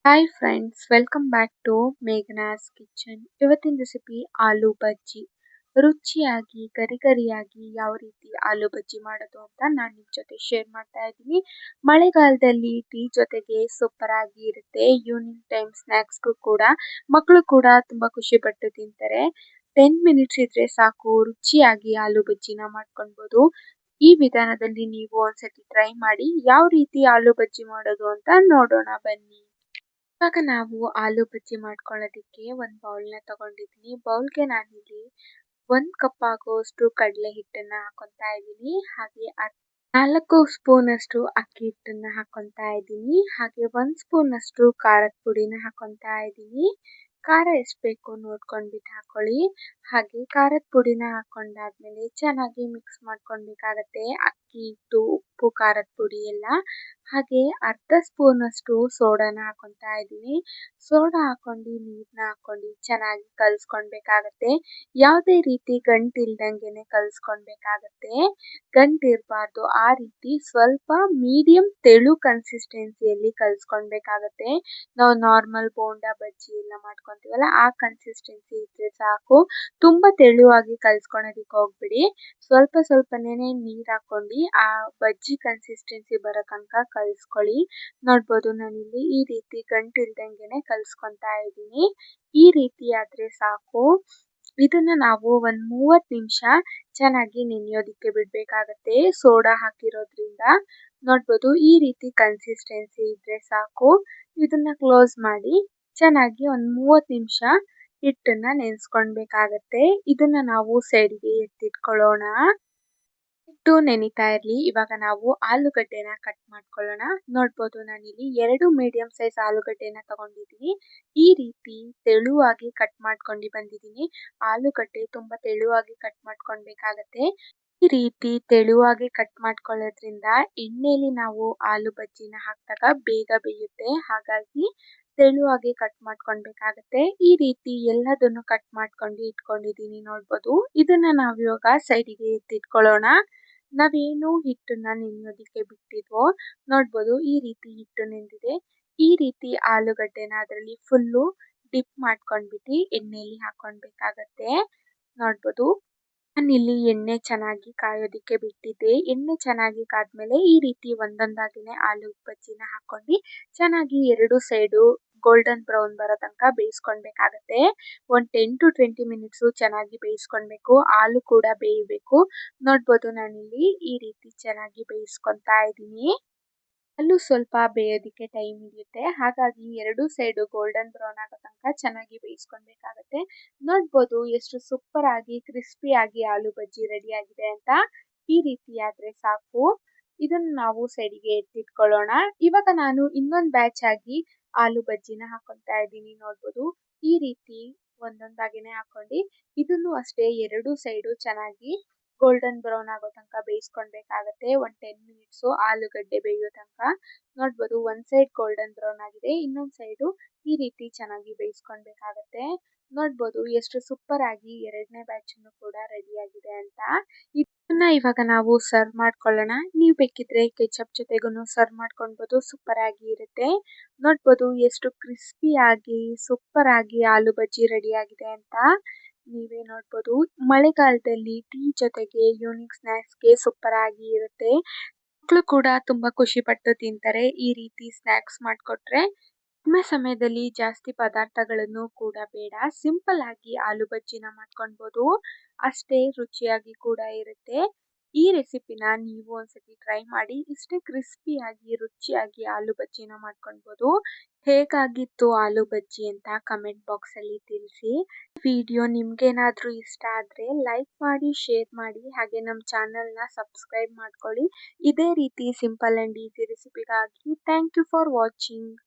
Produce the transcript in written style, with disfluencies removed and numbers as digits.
Hi friends, welcome back to Meghana's kitchen. ಇವತ್ತಿನ recipe aloo bajji. ರುಚಿಯಾಗಿ ಗರಿಗರಿಯಾಗಿ ಯಾವ ರೀತಿ ಆಲೂ ಬಜ್ಜಿ ಮಾಡೋದು ಅಂತ ನಾನು ನಿಮ್ಮ ಜೊತೆ ಶೇರ್ ಮಾಡ್ತಾ ಇದ್ದೀನಿ. ಮಳೆಗಾಲದಲ್ಲಿ ಟೀ ಜೊತೆಗೆ ಸೂಪರ್ ಆಗಿ ಇರುತ್ತೆ. ಈವ್ನಿಂಗ್ ಟೈಮ್ ಸ್ನ್ಯಾಕ್ಸ್ಗೂ ಕೂಡ ಮಕ್ಕಳು ಕೂಡ ತುಂಬ ಖುಷಿಪಟ್ಟು ತಿಂತಾರೆ. 10 ಮಿನಿಟ್ಸ್ ಇದ್ರೆ ಸಾಕು, ರುಚಿಯಾಗಿ ಆಲೂ ಬಜ್ಜಿನ ಮಾಡ್ಕೊಳ್ಬೋದು. ಈ ವಿಧಾನದಲ್ಲಿ ನೀವು ಒಂದ್ಸತಿ ಟ್ರೈ ಮಾಡಿ. ಯಾವ ರೀತಿ ಆಲೂ ಬಜ್ಜಿ ಮಾಡೋದು ಅಂತ ನೋಡೋಣ ಬನ್ನಿ. ಇವಾಗ ನಾವು ಆಲೂ ಬಜ್ಜಿ ಮಾಡ್ಕೊಳ್ಳೋದಕ್ಕೆ ಒಂದು ಬೌಲ್ನ ತಗೊಂಡಿದ್ದೀನಿ. ಬೌಲ್ಗೆ ನಾನಿಲ್ಲಿ 1 ಕಪ್ ಆಗುವಷ್ಟು ಕಡಲೆ ಹಿಟ್ಟನ್ನು ಹಾಕೊತಾ ಇದ್ದೀನಿ. ಹಾಗೆ 4 ಸ್ಪೂನಷ್ಟು ಅಕ್ಕಿ ಹಿಟ್ಟನ್ನು ಹಾಕೊತಾ ಇದ್ದೀನಿ. ಹಾಗೆ 1 ಸ್ಪೂನಷ್ಟು ಖಾರದ ಪುಡಿನ ಹಾಕೊತಾ ಇದ್ದೀನಿ. ಖಾರ ಎಷ್ಟು ಬೇಕು ನೋಡ್ಕೊಂಡ್ಬಿಟ್ಟು ಹಾಕೊಳ್ಳಿ. ಹಾಗೆ ಖಾರದ ಪುಡಿನ ಹಾಕೊಂಡಾದ್ಮೇಲೆ ಚೆನ್ನಾಗಿ ಮಿಕ್ಸ್ ಮಾಡ್ಕೊಳ್ಬೇಕಾಗತ್ತೆ. ಅಕ್ಕಿ ಹಿಟ್ಟು, ಉಪ್ಪು, ಖಾರದ ಪುಡಿ ಎಲ್ಲ. ಹಾಗೆ ಅರ್ಧ ಸ್ಪೂನಷ್ಟು ಸೋಡಾನ ಹಾಕೊತಾ ಇದ್ದೀನಿ. ಸೋಡಾ ಹಾಕೊಂಡು ನೀರನ್ನ ಹಾಕೊಂಡು ಚೆನ್ನಾಗಿ ಕಲಿಸ್ಕೊಳ್ಬೇಕಾಗತ್ತೆ. ಯಾವುದೇ ರೀತಿ ಗಂಟಿಲ್ದಂಗೆನೆ ಕಲಿಸ್ಕೊಳ್ಬೇಕಾಗತ್ತೆ. ಗಂಟಿರಬಾರ್ದು, ಆ ರೀತಿ ಸ್ವಲ್ಪ ಮೀಡಿಯಂ ತೆಳು ಕನ್ಸಿಸ್ಟೆನ್ಸಿಯಲ್ಲಿ ಕಲಿಸ್ಕೊಳ್ಬೇಕಾಗತ್ತೆ. ನಾವು ನಾರ್ಮಲ್ ಬೋಂಡಾ ಬಜ್ಜಿ ಎಲ್ಲ ಮಾಡ್ಕೊತೀವಲ್ಲ, ಆ ಕನ್ಸಿಸ್ಟೆನ್ಸಿ ಇದ್ರೆ ಸಾಕು. ತುಂಬ ತೆಳುವಾಗಿ ಕಲಿಸ್ಕೊಳೋದಕ್ಕೆ ಹೋಗ್ಬಿಡಿ. ಸ್ವಲ್ಪ ಸ್ವಲ್ಪನೇ ನೀರು ಹಾಕೊಂಡು ಆ ಬಜ್ಜಿ ಕನ್ಸಿಸ್ಟೆನ್ಸಿ ಬರೋ ತನಕ ಕಲಿಸ್ಕೊಳ್ಳಿ. ನೋಡ್ಬೋದು, ನಾನಿಲ್ಲಿ ಈ ರೀತಿ ಗಂಟಿಲ್ದಂಗೆನೆ ಕಲಿಸ್ಕೊತಾ ಇದ್ದೀನಿ. ಈ ರೀತಿ ಆದರೆ ಸಾಕು. ಇದನ್ನ ನಾವು ಒಂದು 30 ನಿಮಿಷ ಚೆನ್ನಾಗಿ ನೆನೆಯೋದಕ್ಕೆ ಬಿಡಬೇಕಾಗತ್ತೆ, ಸೋಡಾ ಹಾಕಿರೋದ್ರಿಂದ. ನೋಡ್ಬೋದು, ಈ ರೀತಿ ಕನ್ಸಿಸ್ಟೆನ್ಸಿ ಇದ್ರೆ ಸಾಕು. ಇದನ್ನ ಕ್ಲೋಸ್ ಮಾಡಿ ಚೆನ್ನಾಗಿ ಒಂದು 30 ನಿಮಿಷ ಹಿಟ್ಟನ್ನ ನೆನೆಸ್ಕೊಳ್ಬೇಕಾಗತ್ತೆ. ಇದನ್ನ ನಾವು ಸೈಡ್ಗೆ ಎತ್ತಿಟ್ಕೊಳ್ಳೋಣ. ಹಿಟ್ಟು ನೆನಿತಾ ಇರಲಿ. ಇವಾಗ ನಾವು ಆಲೂಗಡ್ಡೆನ ಕಟ್ ಮಾಡ್ಕೊಳ್ಳೋಣ. ನೋಡ್ಬೋದು, ನಾನಿಲ್ಲಿ 2 ಮೀಡಿಯಂ ಸೈಜ್ ಆಲೂಗಡ್ಡೆನ ತಗೊಂಡಿದ್ದೀನಿ. ಈ ರೀತಿ ತೆಳುವಾಗಿ ಕಟ್ ಮಾಡ್ಕೊಂಡು ಬಂದಿದ್ದೀನಿ. ಆಲೂಗಡ್ಡೆ ತುಂಬ ತೆಳುವಾಗಿ ಕಟ್ ಮಾಡ್ಕೊಳ್ಬೇಕಾಗತ್ತೆ. ಈ ರೀತಿ ತೆಳುವಾಗಿ ಕಟ್ ಮಾಡ್ಕೊಳ್ಳೋದ್ರಿಂದ ಎಣ್ಣೆಯಲ್ಲಿ ನಾವು ಆಲೂ ಬಜ್ಜಿನ ಹಾಕಿದಾಗ ಬೇಗ ಬೇಯುತ್ತೆ. ಹಾಗಾಗಿ ತೆಳುವಾಗಿ ಕಟ್ ಮಾಡ್ಕೊಳ್ಬೇಕಾಗತ್ತೆ. ಈ ರೀತಿ ಎಲ್ಲದನ್ನು ಕಟ್ ಮಾಡ್ಕೊಂಡು ಇಟ್ಕೊಂಡಿದ್ದೀನಿ. ನೋಡ್ಬೋದು, ಇದನ್ನ ನಾವು ಇವಾಗ ಸೈಡಿಗೆ ಎತ್ತಿಟ್ಕೊಳ್ಳೋಣ. ನಾವೇನು ಹಿಟ್ಟನ್ನ ನೆನೆಯೋದಕ್ಕೆ ಬಿಟ್ಟಿದ್ವೋ, ನೋಡ್ಬೋದು, ಈ ರೀತಿ ಹಿಟ್ಟು ನೆಂದಿದೆ. ಈ ರೀತಿ ಆಲೂಗಡ್ಡೆನ ಅದರಲ್ಲಿ ಫುಲ್ಲು ಡಿಪ್ ಮಾಡ್ಕೊಂಡ್ಬಿಟ್ಟು ಎಣ್ಣೆಯಲ್ಲಿ ಹಾಕೊಳ್ಬೇಕಾಗತ್ತೆ. ನೋಡ್ಬೋದು, ನಾನಿಲ್ಲಿ ಎಣ್ಣೆ ಚೆನ್ನಾಗಿ ಕಾಯೋದಕ್ಕೆ ಬಿಟ್ಟಿದ್ದೆ. ಎಣ್ಣೆ ಚೆನ್ನಾಗಿ ಕಾದ್ಮೇಲೆ ಈ ರೀತಿ ಒಂದೊಂದಾಗಿನೇ ಆಲೂ ಬಜ್ಜಿನ ಹಾಕೊಂಡು ಚೆನ್ನಾಗಿ 2 ಸೈಡು ಗೋಲ್ಡನ್ ಬ್ರೌನ್ ಬರೋ ತನಕ ಬೇಯಿಸ್ಕೊಳ್ಬೇಕಾಗತ್ತೆ. ಒಂದು 10 to 20 ಮಿನಿಟ್ಸು ಚೆನ್ನಾಗಿ ಬೇಯಿಸ್ಕೊಳ್ಬೇಕು. ಆಲೂ ಕೂಡ ಬೇಯಬೇಕು. ನೋಡ್ಬೋದು, ನಾನಿಲ್ಲಿ ಈ ರೀತಿ ಚೆನ್ನಾಗಿ ಬೇಯಿಸ್ಕೊತಾ ಇದ್ದೀನಿ. ಅಲ್ಲೂ ಸ್ವಲ್ಪ ಬೇಯೋದಕ್ಕೆ ಟೈಮ್ ಹಿಡಿಯುತ್ತೆ. ಹಾಗಾಗಿ 2 ಸೈಡು ಗೋಲ್ಡನ್ ಬ್ರೌನ್ ಆಗೋ ತನಕ ಚೆನ್ನಾಗಿ ಬೇಯಿಸ್ಕೊಳ್ಬೇಕಾಗತ್ತೆ. ನೋಡ್ಬೋದು, ಎಷ್ಟು ಸೂಪರ್ ಆಗಿ ಕ್ರಿಸ್ಪಿಯಾಗಿ ಆಲೂ ಬಜ್ಜಿ ರೆಡಿ ಆಗಿದೆ ಅಂತ. ಈ ರೀತಿ ಆದರೆ ಸಾಕು. ಇದನ್ನು ನಾವು ಸೈಡಿಗೆ ಎತ್ತಿಟ್ಕೊಳ್ಳೋಣ. ಇವಾಗ ನಾನು ಇನ್ನೊಂದು ಬ್ಯಾಚ್ ಆಗಿ ಆಲೂ ಬಜ್ಜಿನ ಹಾಕೊತಾ ಇದ್ದೀನಿ. ನೋಡ್ಬೋದು, ಈ ರೀತಿ ಒಂದೊಂದಾಗಿನೇ ಹಾಕೊಂಡು ಇದನ್ನು ಅಷ್ಟೇ 2 ಸೈಡು ಚೆನ್ನಾಗಿ ಗೋಲ್ಡನ್ ಬ್ರೌನ್ ಆಗೋ ತನಕ ಬೇಯಿಸ್ಕೊಳ್ಬೇಕಾಗತ್ತೆ. ಒಂದು 10 ಮಿನಿಟ್ಸು ಆಲೂಗಡ್ಡೆ ಬೇಯೋ ತನಕ. ನೋಡ್ಬೋದು, ಒಂದು ಸೈಡ್ ಗೋಲ್ಡನ್ ಬ್ರೌನ್ ಆಗಿದೆ, ಇನ್ನೊಂದು ಸೈಡು ಈ ರೀತಿ ಚೆನ್ನಾಗಿ ಬೇಯಿಸ್ಕೊಳ್ಬೇಕಾಗತ್ತೆ. ನೋಡ್ಬೋದು, ಎಷ್ಟು ಸೂಪರ್ ಆಗಿ 2ನೇ ಬ್ಯಾಚನ್ನು ಕೂಡ ರೆಡಿ ಆಗಿದೆ ಅಂತ. ಇದನ್ನ ಇವಾಗ ನಾವು ಸರ್ವ್ ಮಾಡ್ಕೊಳ್ಳೋಣ. ನೀವು ಬೇಕಿದ್ರೆ ಕೆಚಪ್ ಜೊತೆಗೂ ಸರ್ವ್ ಮಾಡ್ಕೊಳ್ಬೋದು. ಸೂಪರ್ ಆಗಿ ಇರುತ್ತೆ. ನೋಡ್ಬೋದು, ಎಷ್ಟು ಕ್ರಿಸ್ಪಿಯಾಗಿ ಸೂಪರ್ ಆಗಿ ಆಲೂ ಬಜ್ಜಿ ರೆಡಿ ಆಗಿದೆ ಅಂತ. ನೀವೇ ನೋಡ್ಬೋದು, ಮಳೆಗಾಲದಲ್ಲಿ ಟೀ ಜೊತೆಗೆ ಈವ್ನಿಂಗ್ ಸ್ನ್ಯಾಕ್ಸ್ಗೆ ಸೂಪರ್ ಆಗಿ ಇರುತ್ತೆ. ಮಕ್ಕಳು ಕೂಡ ತುಂಬ ಖುಷಿಪಟ್ಟು ತಿಂತಾರೆ ಈ ರೀತಿ ಸ್ನ್ಯಾಕ್ಸ್ ಮಾಡಿಕೊಟ್ರೆ. ಕಡಿಮೆ ಸಮಯದಲ್ಲಿ ಜಾಸ್ತಿ ಪದಾರ್ಥಗಳನ್ನು ಕೂಡ ಬೇಡ, ಸಿಂಪಲ್ ಆಗಿ ಆಲೂ ಬಜ್ಜಿನ ಮಾಡ್ಕೊಳ್ಬೋದು. ಅಷ್ಟೇ ರುಚಿಯಾಗಿ ಕೂಡ ಇರುತ್ತೆ. ಈ ರೆಸಿಪಿನ ನೀವು ಒಂದ್ಸತಿ ಟ್ರೈ ಮಾಡಿ. ಇಷ್ಟೇ ಕ್ರಿಸ್ಪಿಯಾಗಿ ರುಚಿಯಾಗಿ ಆಲೂ ಬಜ್ಜಿನ ಮಾಡ್ಕೊಳ್ಬೋದು. ಹೇಗಾಗಿತ್ತು ಆಲೂ ಬಜ್ಜಿ ಅಂತ ಕಮೆಂಟ್ ಬಾಕ್ಸಲ್ಲಿ ತಿಳಿಸಿ. ವಿಡಿಯೋ ನಿಮ್ಗೇನಾದರೂ ಇಷ್ಟ ಆದರೆ ಲೈಕ್ ಮಾಡಿ, ಶೇರ್ ಮಾಡಿ, ಹಾಗೆ ನಮ್ಮ ಚಾನಲ್ನ ಸಬ್ಸ್ಕ್ರೈಬ್ ಮಾಡ್ಕೊಳ್ಳಿ. ಇದೇ ರೀತಿ ಸಿಂಪಲ್ ಆ್ಯಂಡ್ ಈಸಿ ರೆಸಿಪಿಗಾಗಿ. Thank you for watching.